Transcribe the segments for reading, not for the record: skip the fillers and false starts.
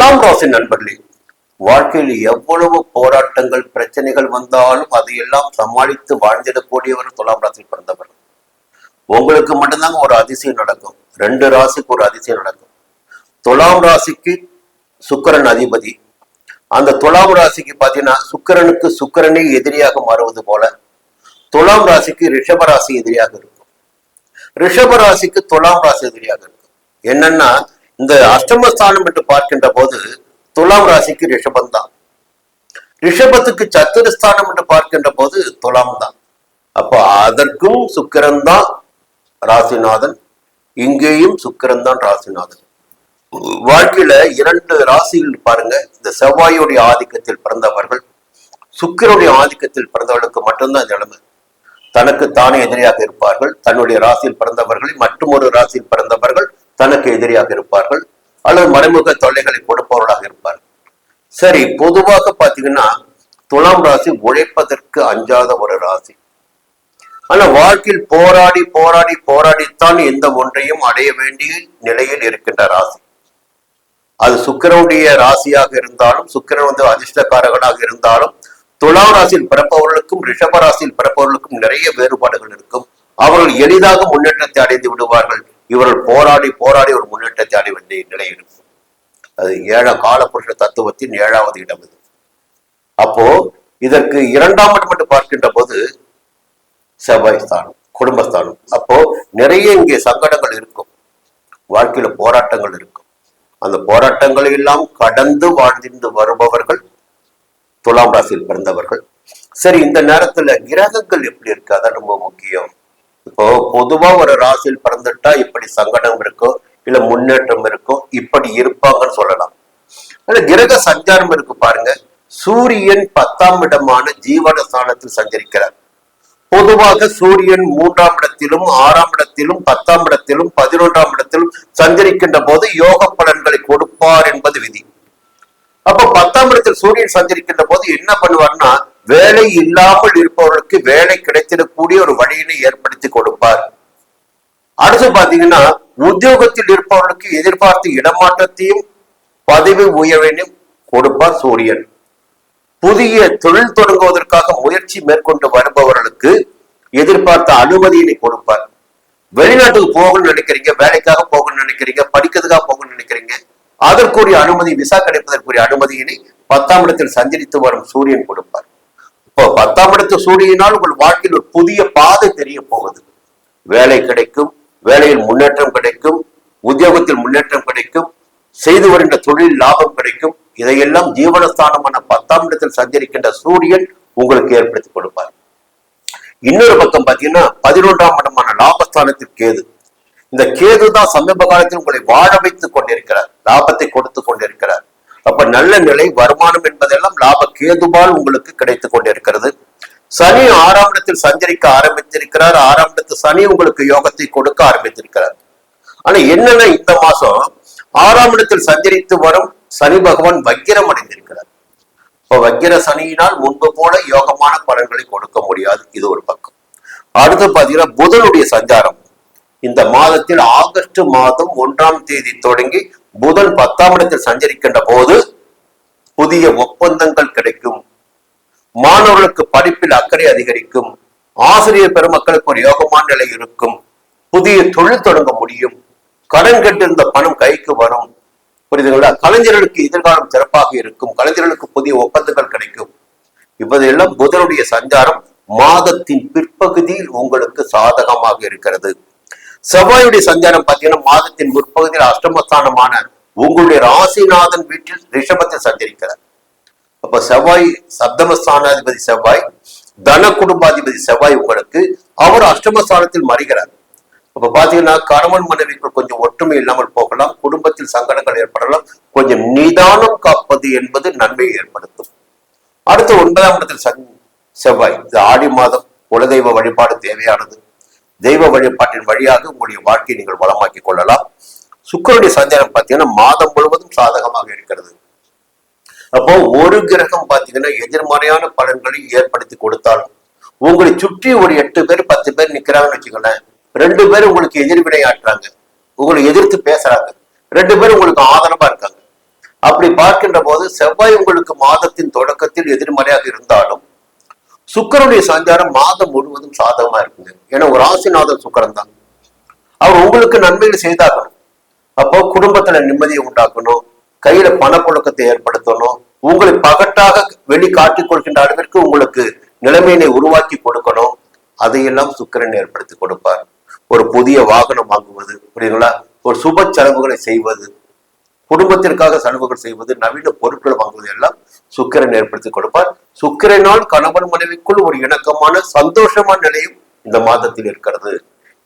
துலாம் ராசி நண்பர்களே, வாழ்க்கையில் எவ்வளவு போராட்டங்கள் பிரச்சனைகள் வந்தாலும் அதையெல்லாம் சமாளித்து வாழ்ந்திடக்கூடியவர் துலாம் ராசி பிறந்தவர். உங்களுக்கு மட்டும்தாங்க ஒரு அதிசயம் நடக்கும். 2 ராசிக்கு ஒரு அதிசயம் நடக்கும். துலாம் ராசிக்கு சுக்கிரன் அதிபதி. அந்த துலாம் ராசிக்கு பாத்தீங்கன்னா சுக்கிரனுக்கு சுக்கிரனே எதிரியாக மாறுவது போல துலாம் ராசிக்கு ரிஷபராசி எதிரியாக இருக்கும். ரிஷபராசிக்கு துலாம் ராசி எதிரியாக இருக்கும். என்னன்னா இந்த அஷ்டமஸ்தானம் என்று பார்க்கின்ற போது துலாம் ராசிக்கு ரிஷபம் தான். ரிஷபத்துக்கு சத்துருஸ்தானம் என்று பார்க்கின்ற போது துலாம் தான். அப்போ அதற்கும் சுக்கிரன் தான் ராசிநாதன், இங்கேயும் சுக்கிரன் தான் ராசிநாதன். வாழ்க்கையில 2 ராசிகள் பாருங்க. இந்த செவ்வாயுடைய ஆதிக்கத்தில் பிறந்தவர்கள், சுக்கிரனுடைய ஆதிக்கத்தில் பிறந்தவர்களுக்கு மட்டும்தான் நிலைமை. தனக்கு தானே எதிரியாக இருப்பார்கள். தன்னுடைய ராசியில் பிறந்தவர்கள் மற்றொரு ராசியில் பிறந்தவர்கள் தனக்கு எதிரியாக இருப்பார்கள், அல்லது மறைமுக தொல்லைகளை கொடுப்பவர்களாக இருப்பார்கள். சரி, பொதுவாக பாத்தீங்கன்னா துலாம் ராசி உழைப்பதற்கு அஞ்சாத ஒரு ராசி. ஆனா வாழ்க்கையில் போராடி போராடி போராடித்தான் எந்த ஒன்றையும் அடைய வேண்டிய நிலையில் இருக்கின்ற ராசி. அது சுக்கிரனுடைய ராசியாக இருந்தாலும், சுக்கிரன் அதிர்ஷ்டக்காரகனாக இருந்தாலும், துலாம் ராசியில் பிறப்பவர்களுக்கும் ரிஷப ராசியில் பிறப்பவர்களுக்கும் நிறைய வேறுபாடுகள் இருக்கும். அவர்கள் எளிதாக முன்னேற்றத்தை அடைந்து விடுவார்கள். இவர்கள் போராடி போராடி ஒரு முன்னேற்றத்தை அடைய வேண்டிய நிலை இருக்கும். அது காலபுருஷ தத்துவத்தின் 7வது இடம் இது. அப்போ இதற்கு 2ஆம் இடம் மட்டும் பார்க்கின்ற போது செவ்வாய் ஸ்தானம், குடும்பஸ்தானம். அப்போ நிறைய இங்கே சங்கடங்கள் இருக்கும், வாழ்க்கையில போராட்டங்கள் இருக்கும். அந்த போராட்டங்களை எல்லாம் கடந்து வாழ்ந்து வருபவர்கள் துலாம் ராசியில் பிறந்தவர்கள். சரி, இந்த நேரத்துல கிரகங்கள் எப்படி இருக்கு, அதான் ரொம்ப முக்கியம். இப்போ பொதுவா ஒரு ராசியில் பிறந்துட்டா இப்படி சங்கடம் இருக்கும், இல்ல முன்னேற்றம் இருக்கும், இப்படி இருப்பாங்கன்னு சொல்லலாம். ஆனா கிரக சஞ்சாரம் இருக்கு பாருங்க. சூரியன் 10ஆம் இடமான ஜீவனஸ்தானத்தில் சஞ்சரிக்கிறார். பொதுவாக சூரியன் 3ஆம் இடத்திலும் 6ஆம் இடத்திலும் 10ஆம் இடத்திலும் 11ஆம் இடத்திலும் சஞ்சரிக்கின்ற போது யோக பலன்களை கொடுப்பார் என்பது விதி. அப்ப 10ஆம் இடத்தில் சூரியன் சஞ்சரிக்கின்ற போது என்ன பண்ணுவார்னா, வேலை இல்லாமல் இருப்பவர்களுக்கு வேலை கிடைத்திடக்கூடிய ஒரு வழியினை ஏற்படுத்தி கொடுப்பார். அடுத்து பாத்தீங்கன்னா உத்தியோகத்தில் இருப்பவர்களுக்கு எதிர்பார்த்த இடமாற்றத்தையும் பதவி உயர்வையும் கொடுப்பார் சூரியன். புதிய தொழில் தொடங்குவதற்காக முயற்சி மேற்கொண்டு வருபவர்களுக்கு எதிர்பார்த்த அனுமதியினை கொடுப்பார். வெளிநாட்டுக்கு போகணும்னு நினைக்கிறீங்க, வேலைக்காக போகணும்னு நினைக்கிறீங்க, படிக்கிறதுக்காக போகணும்னு நினைக்கிறீங்க, அதற்குரிய அனுமதி, விசா கிடைப்பதற்குரிய அனுமதியினை 10ஆம் இடத்தில் சஞ்சரித்து வரும் சூரியன் கொடுப்பார். இப்போ 10ஆம் இடத்து சூரியனால் உங்கள் வாழ்க்கையில் ஒரு புதிய பாதை தெரிய போகுது. வேலை கிடைக்கும், வேலையில் முன்னேற்றம் கிடைக்கும், உத்தியோகத்தில் முன்னேற்றம் கிடைக்கும், செய்து வருகின்ற தொழில் லாபம் கிடைக்கும். இதையெல்லாம் ஜீவனஸ்தானமான 10ஆம் இடத்தில் சஞ்சரிக்கின்ற சூரியன் உங்களுக்கு ஏற்படுத்தி கொடுப்பார். இன்னொரு பக்கம் பாத்தீங்கன்னா 11ஆம் இடமான லாபஸ்தானத்தில் கேது. இந்த கேது தான் சமீப காலத்தில் உங்களை வாழ வைத்துக் கொண்டிருக்கிறார், லாபத்தை கொடுத்து கொண்டிருக்கிறார். அப்ப நல்ல நிலை, வருமானம் என்பதெல்லாம் லாப கேதுபால் உங்களுக்கு கிடைத்துக் கொண்டிருக்கிறது. சனி 6ஆம் இடத்தில் சஞ்சரிக்க ஆரம்பித்திருக்கிறார். 6ஆம் இடத்து சனி உங்களுக்கு யோகத்தை கொடுக்க ஆரம்பித்திருக்கிறார். ஆனா என்னன்னா இந்த மாசம் 6ஆம் இடத்தில் சஞ்சரித்து வரும் சனி பகவான் வக்கிரம் அடைந்திருக்கிறார். இப்ப வக்கிர சனியினால் முன்பு போல யோகமான பலன்களை கொடுக்க முடியாது. இது ஒரு பக்கம். அடுத்து பாத்தீங்கன்னா புதனுடைய சஞ்சாரம் இந்த மாதத்தில் ஆகஸ்ட் மாதம் 1ஆம் தேதி தொடங்கி புதன் 10ஆம் இடத்தில் சஞ்சரிக்கின்ற போது புதிய ஒப்பந்தங்கள் கிடைக்கும், மாணவர்களுக்கு படிப்பில் அக்கறை அதிகரிக்கும், ஆசிரியர் பெருமக்களுக்கு ஒரு யோகமான நிலை இருக்கும், புதிய தொழில் தொடங்க முடியும், கடன் கட்டிருந்த பணம் கைக்கு வரும். புரியுதுங்களா? கலைஞர்களுக்கு எதிர்காலம் சிறப்பாக இருக்கும், கலைஞர்களுக்கு புதிய ஒப்பந்தங்கள் கிடைக்கும். இப்போதெல்லாம் புதனுடைய சஞ்சாரம் மாதத்தின் பிற்பகுதியில் உங்களுக்கு சாதகமாக இருக்கிறது. செவ்வாயுடைய சஞ்சாரம் பார்த்தீங்கன்னா மாதத்தின் முற்பகுதியில் அஷ்டமஸ்தானமான உங்களுடைய ராசிநாதன் வீட்டில் ரிஷபத்தில் சஞ்சரிக்கிறார். அப்ப செவ்வாய் சப்தமஸ்தானாதிபதி செவ்வாய், தன குடும்பாதிபதி செவ்வாய் உங்களுக்கு, அவர் அஷ்டமஸ்தானத்தில் மறைகிறார். அப்ப பாத்தீங்கன்னா கணவன் மனைவிக்குள் கொஞ்சம் ஒற்றுமை இல்லாமல் போகலாம், குடும்பத்தில் சங்கடங்கள் ஏற்படலாம். கொஞ்சம் நிதானம் காப்பது என்பது நன்மையை ஏற்படுத்தும். அடுத்து 9ஆம் இடத்தில் செவ்வாய். இது ஆடி மாதம், குலதெய்வ வழிபாடு தேவையானது. தெய்வ வழிபாட்டின் வழியாக உங்களுடைய வாழ்க்கையை நீங்கள் வளமாக்கிக் கொள்ளலாம். சுக்கிரனுடைய சஞ்சாரம் பார்த்தீங்கன்னா மாதம் முழுவதும் சாதகமாக இருக்கிறது. அப்போ ஒரு கிரகம் பார்த்தீங்கன்னா எதிர்மறையான பலன்களை ஏற்படுத்தி கொடுத்தாலும், உங்களை சுற்றி ஒரு 8 பேர் 10 பேர் நிக்கிறாங்கன்னு வச்சுக்கோங்களேன், 2 பேர் உங்களுக்கு எதிர்வினை ஆற்றுறாங்க, உங்களை எதிர்த்து பேசுறாங்க, 2 பேர் உங்களுக்கு ஆதரவா இருக்காங்க. அப்படி பார்க்கின்ற போது செவ்வாய் உங்களுக்கு மாதத்தின் தொடக்கத்தில் எதிர்மறையாக இருந்தாலும் சுக்கிரனுடைய சஞ்சாரம் மாதம் முழுவதும் சாதகமா இருக்குங்க. ஏன்னா ஒரு ராசிநாதன் சுக்கிரன் தான். அவர் உங்களுக்கு நன்மைகள் செய்தாகணும். அப்போ குடும்பத்துல நிம்மதியை உண்டாக்கணும், கையில பணப்புழக்கத்தை ஏற்படுத்தணும், உங்களை பகட்டாக வெளி காட்டிக் கொள்கின்ற அளவிற்கு உங்களுக்கு நிலைமையினை உருவாக்கி கொடுக்கணும். அதையெல்லாம் சுக்கிரன் ஏற்படுத்தி கொடுப்பார். ஒரு புதிய வாகனம் வாங்குவது, புரியுங்களா, ஒரு சுப செலவுகளை செய்வது, குடும்பத்திற்காக செலவுகள் செய்வது, நவீன பொருட்கள் வாங்குவது எல்லாம் சுக்கிரன் ஏற்படுத்தி கொடுப்பார். சுக்கிரனால் கணவன் மனைவிக்குள் ஒரு இணக்கமான சந்தோஷமான நிலையும் இந்த மாதத்தில் இருக்கிறது.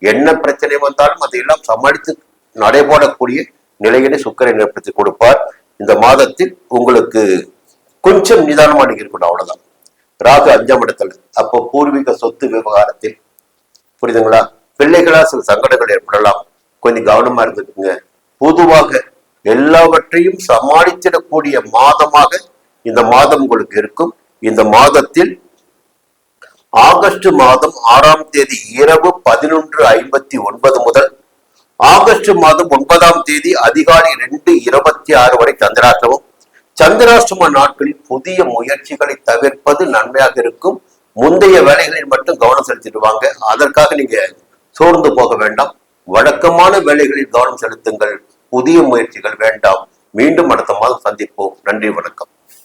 என்ன பிரச்சனை வந்தாலும் அதையெல்லாம் சமாளித்து நடைபோடக்கூடிய நிலையினை சுக்கிரன் ஏற்படுத்தி கொடுப்பார். இந்த மாதத்தில் உங்களுக்கு கொஞ்சம் நிதானமா நீங்க இருக்கணும், அவ்வளவுதான். ராகு 5ஆம் இடத்துல, அப்போ பூர்வீக சொத்து விவகாரத்தில், புரியுதுங்களா, பிள்ளைகளா சில சங்கடங்கள் ஏற்படலாம். கொஞ்சம் கவனமா இருந்துக்குங்க. பொதுவாக எல்லாவற்றையும் சமாளித்திடக்கூடிய மாதமாக இந்த மாதம் உங்களுக்கு இருக்கும். இந்த மாதத்தில் ஆகஸ்ட் மாதம் 6ஆம் தேதி இரவு 11:59 முதல் ஆகஸ்ட் மாதம் 9ஆம் தேதி அதிகாலை 2:26 வரை சந்திராஷ்டமம். சந்திராஷ்டம நாட்களில் புதிய முயற்சிகளை தவிர்ப்பது நன்மையாக இருக்கும். முந்தைய வேலைகளில் மட்டும் கவனம் செலுத்திடுவாங்க. அதற்காக நீங்க சோர்ந்து போக வேண்டாம். வழக்கமான வேலைகளில் கவனம் செலுத்துங்கள். புதிய முயற்சிகள் வேண்டாம். மீண்டும் அடுத்த மாதம் சந்திப்போம். நன்றி, வணக்கம்.